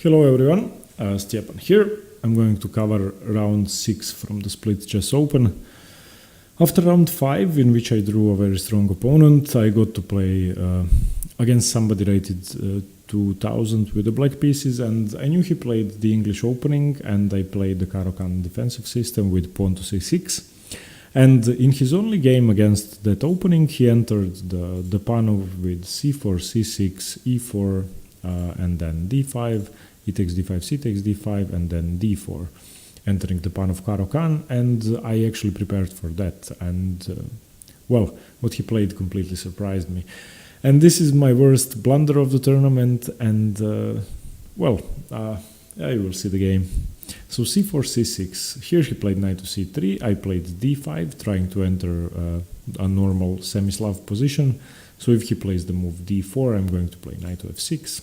Hello everyone, Stepan here. I'm going to cover round 6 from the Split Chess Open. After round 5, in which I drew a very strong opponent, I got to play against somebody rated 2000 with the black pieces, and I knew he played the English opening, and I played the Caro-Kann defensive system with pawn to c6. And in his only game against that opening, he entered the Panov with c4, c6, e4, and then d5, e takes d5, c takes d5, and then d4, entering the Panov Caro-Kann, and I actually prepared for that, and well, what he played completely surprised me. And this is my worst blunder of the tournament, and well, you will see the game. So c4, c6, here he played knight to c3, I played d5, trying to enter a normal semi-Slav position. So if he plays the move d4, I'm going to play knight to f6.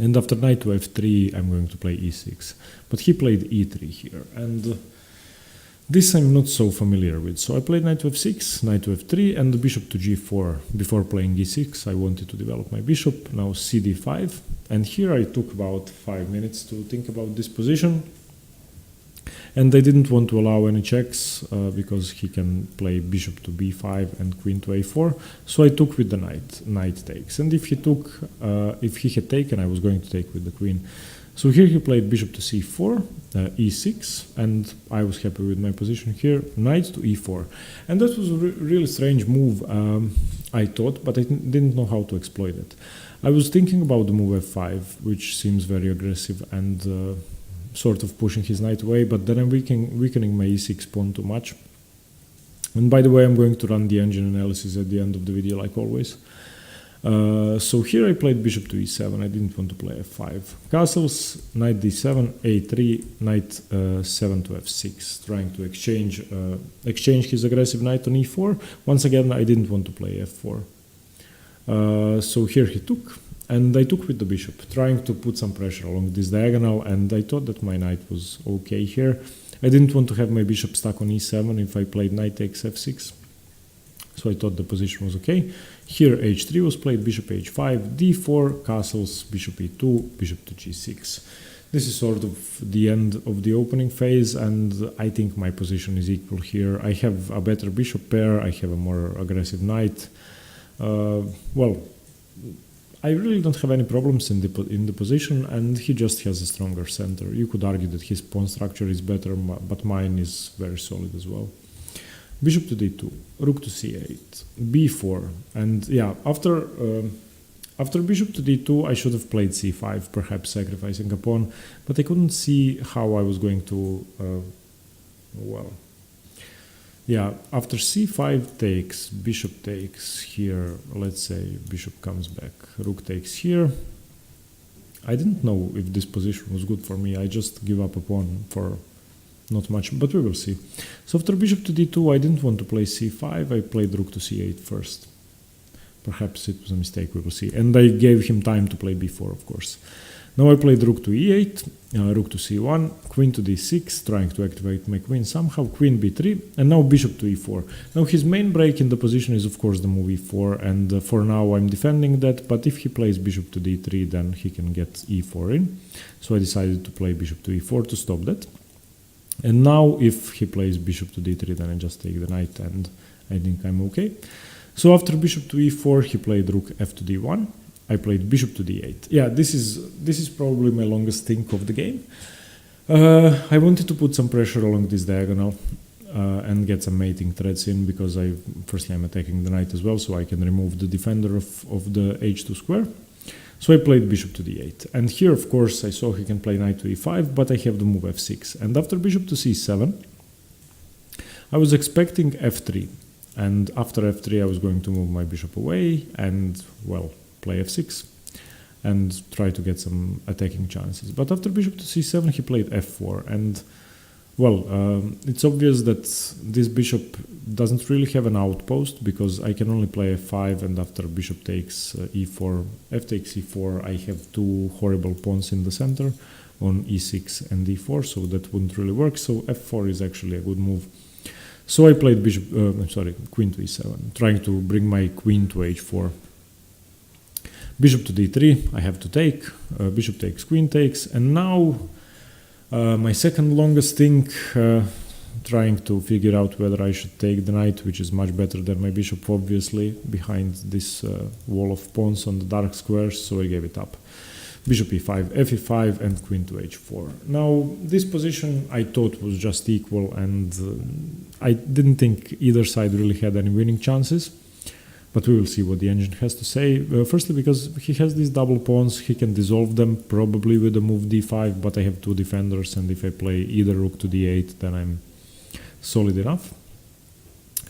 And after knight to f3, I'm going to play e6. But he played e3 here, and this I'm not so familiar with. So I played knight to f6, knight to f3, and the bishop to g4. Before playing e6, I wanted to develop my bishop. Now cd5, and here I took about 5 minutes to think about this position. And I didn't want to allow any checks because he can play bishop to b5 and queen to a4. So I took with the knight. Knight takes. And if he had taken, I was going to take with the queen. So here he played bishop to c4, e6, and I was happy with my position here. Knight to e4, and that was a really strange move, I thought, but I didn't know how to exploit it. I was thinking about the move f5, which seems very aggressive and sort of pushing his knight away, but then I'm weakening my e6 pawn too much. And by the way, I'm going to run the engine analysis at the end of the video, like always. So here I played bishop to e7, I didn't want to play f5. Castles, knight d7, a3, knight 7 to f6, trying to exchange his aggressive knight on e4. Once again, I didn't want to play f4. So here he took, and I took with the bishop, trying to put some pressure along this diagonal, and I thought that my knight was okay here. I didn't want to have my bishop stuck on e7 if I played knight takes f6. So I thought the position was okay. Here h3 was played, bishop h5, d4, castles, bishop e2, bishop to g6. This is sort of the end of the opening phase, and I think my position is equal here. I have a better bishop pair, I have a more aggressive knight. Well, I really don't have any problems in the position, and he just has a stronger center. You could argue that his pawn structure is better, but mine is very solid as well. Bishop to d2, rook to c8, b4, and yeah, after bishop to d2, I should have played c5, perhaps sacrificing a pawn, but I couldn't see how I was going to, well, yeah, after c5 takes, bishop takes here, let's say bishop comes back, rook takes here. I didn't know if this position was good for me, I just give up a pawn for not much, but we will see. So after bishop to d2, I didn't want to play c5, I played rook to c8 first. Perhaps it was a mistake, we will see. And I gave him time to play b4, of course. Now I played rook to e8, rook to c1, queen to d6, trying to activate my queen somehow, queen b3, and now bishop to e4. Now his main break in the position is of course the move e4, and for now I'm defending that, but if he plays bishop to d3, then he can get e4 in. So I decided to play bishop to e4 to stop that. And now if he plays bishop to d3, then I just take the knight, and I think I'm okay. So after bishop to e4, he played rook f to d1. I played bishop to d8. Yeah, this is probably my longest think of the game. I wanted to put some pressure along this diagonal and get some mating threads in, because firstly I'm attacking the knight as well, so I can remove the defender of the h2 square. So I played bishop to d8, and here of course I saw he can play knight to e5, but I have the move f6, and after bishop to c7 I was expecting f3, and after f3 I was going to move my bishop away and, well, play f6 and try to get some attacking chances. But after bishop to c7 he played f4, and well, it's obvious that this bishop doesn't really have an outpost, because I can only play f5, and after bishop takes e4, f takes e4, I have two horrible pawns in the center on e6 and e4, so that wouldn't really work. So f4 is actually a good move. So I played queen to e7, trying to bring my queen to h4. Bishop to d3, I have to take, bishop takes, queen takes, and now my second longest thing, trying to figure out whether I should take the knight, which is much better than my bishop, obviously, behind this wall of pawns on the dark squares, so I gave it up. Bishop e5, fe5, and queen to h4. Now, this position I thought was just equal, and I didn't think either side really had any winning chances. But we will see what the engine has to say. Firstly, because he has these double pawns, he can dissolve them probably with the move d5, but I have two defenders, and if I play either rook to d8, then I'm solid enough.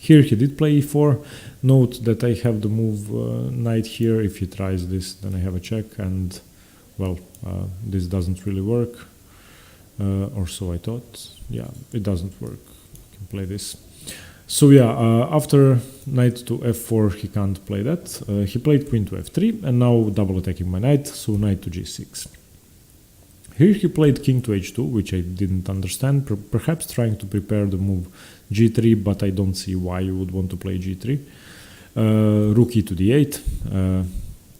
Here he did play e4. Note that I have the move knight here. If he tries this, then I have a check, and well, this doesn't really work, or so I thought. Yeah, it doesn't work. I can play this. So yeah, after knight to f4, he can't play that. He played queen to f3, and now double attacking my knight, so knight to g6. Here he played king to h2, which I didn't understand, perhaps trying to prepare the move g3, but I don't see why you would want to play g3. Rook e to d8,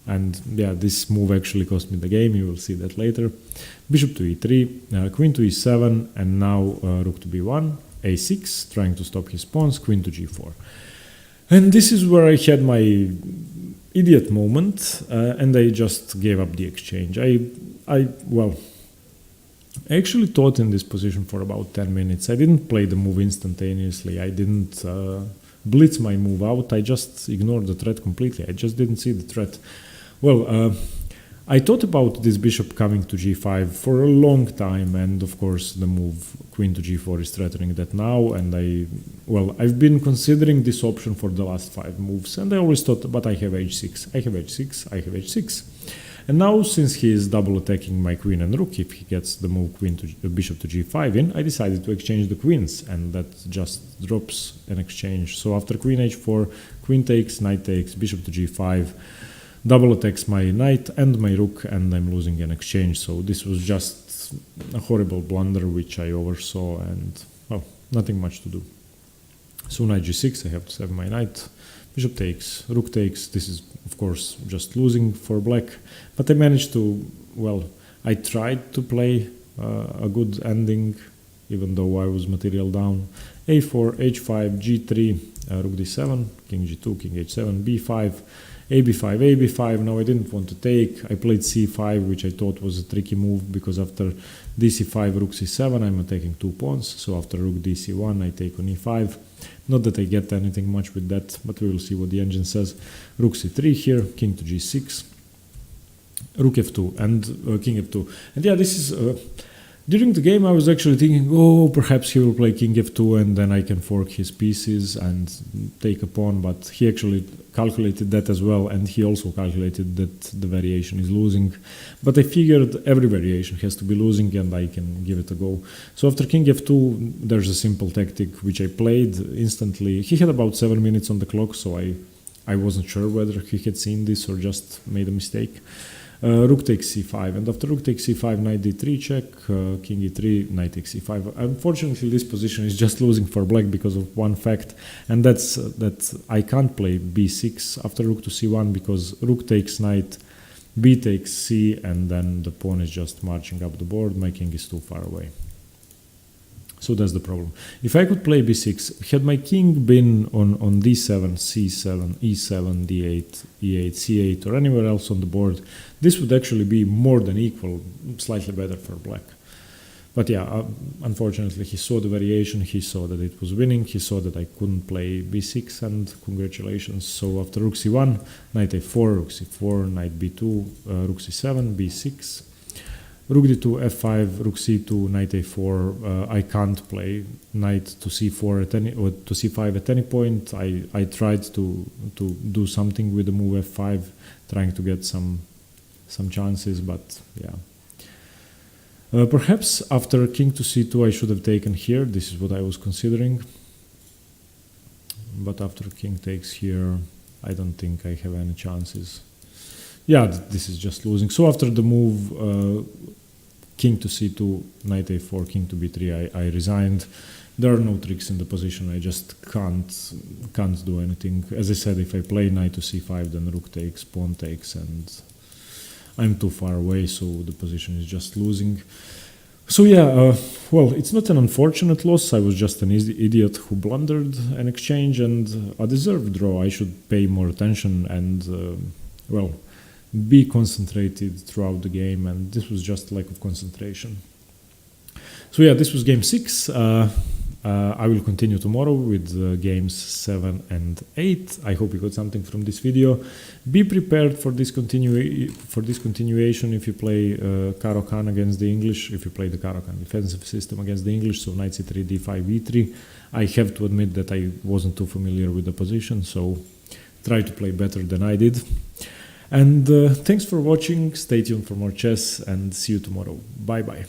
and yeah, this move actually cost me the game, you will see that later. Bishop to e3, queen to e7, and now rook to b1. a6, trying to stop his pawns, queen to g4. And this is where I had my idiot moment, and I just gave up the exchange. I actually thought in this position for about 10 minutes. I didn't play the move instantaneously. I didn't blitz my move out. I just ignored the threat completely. I just didn't see the threat. Well, I thought about this bishop coming to g5 for a long time, and of course the move queen to g4 is threatening that now, and I've been considering this option for the last 5 moves, and I always thought, but I have h6, I have h6, I have h6. And now, since he is double attacking my queen and rook, if he gets the move bishop to g5 in, I decided to exchange the queens, and that just drops an exchange. So after queen h4, queen takes, knight takes, bishop to g5, double attacks my knight and my rook, and I'm losing an exchange. So this was just a horrible blunder which I oversaw, and well, nothing much to do. So knight g6, I have to save my knight. Bishop takes, rook takes. This is of course just losing for black, but I managed to, well, I tried to play a good ending even though I was material down. a4, h5, g3, rook d7, king g2, king h7, b5, ab5, ab5. Now I didn't want to take. I played c5, which I thought was a tricky move, because after dc5, rook c7, I'm attacking 2 pawns. So after rook dc1, I take on e5. Not that I get anything much with that, but we will see what the engine says. Rook c3 here, king to g6, rook f2, and king f2. And yeah, this is... during the game I was actually thinking, oh, perhaps he will play king f2 and then I can fork his pieces and take a pawn, but he actually calculated that as well, and he also calculated that the variation is losing. But I figured every variation has to be losing and I can give it a go. So after king f2, there's a simple tactic which I played instantly. He had about 7 minutes on the clock, so I wasn't sure whether he had seen this or just made a mistake. Rook takes c5, and after rook takes c5, knight d3 check, king e3, knight takes c5. Unfortunately, this position is just losing for black because of one fact, and that's that I can't play b6 after rook to c1, because rook takes knight, b takes c, and then the pawn is just marching up the board. My king is too far away. So that's the problem. If I could play b6, had my king been on d7, c7, e7, d8, e8, c8, or anywhere else on the board, this would actually be more than equal, slightly better for black. But yeah, unfortunately he saw the variation, he saw that it was winning, he saw that I couldn't play b6, and congratulations. So after rook c1, knight a4, rook c4, knight b2, rook c7, b6, rook d2, f5, rook c2, knight a4. I can't play knight to c4 at any, or to c5 at any point. I tried to do something with the move f5, trying to get some chances, but yeah. Perhaps after king to c2 I should have taken here. This is what I was considering. But after king takes here, I don't think I have any chances. Yeah, this is just losing. So after the move king to c2, knight a4, king to b3, I resigned. There are no tricks in the position. I just can't do anything. As I said, if I play knight to c5, then rook takes, pawn takes, and I'm too far away, so the position is just losing. So yeah, well, it's not an unfortunate loss. I was just an idiot who blundered an exchange and a deserved draw. I should pay more attention and, well, be concentrated throughout the game, and this was just lack of concentration. So yeah, this was game 6. I will continue tomorrow with games 7 and 8. I hope you got something from this video. Be prepared for this continuation if you play Caro-Kann against the English, if you play the Caro-Kann defensive system against the English, so knight c3, d5, e3. I have to admit that I wasn't too familiar with the position, so try to play better than I did. And thanks for watching, stay tuned for more chess, and see you tomorrow. Bye bye.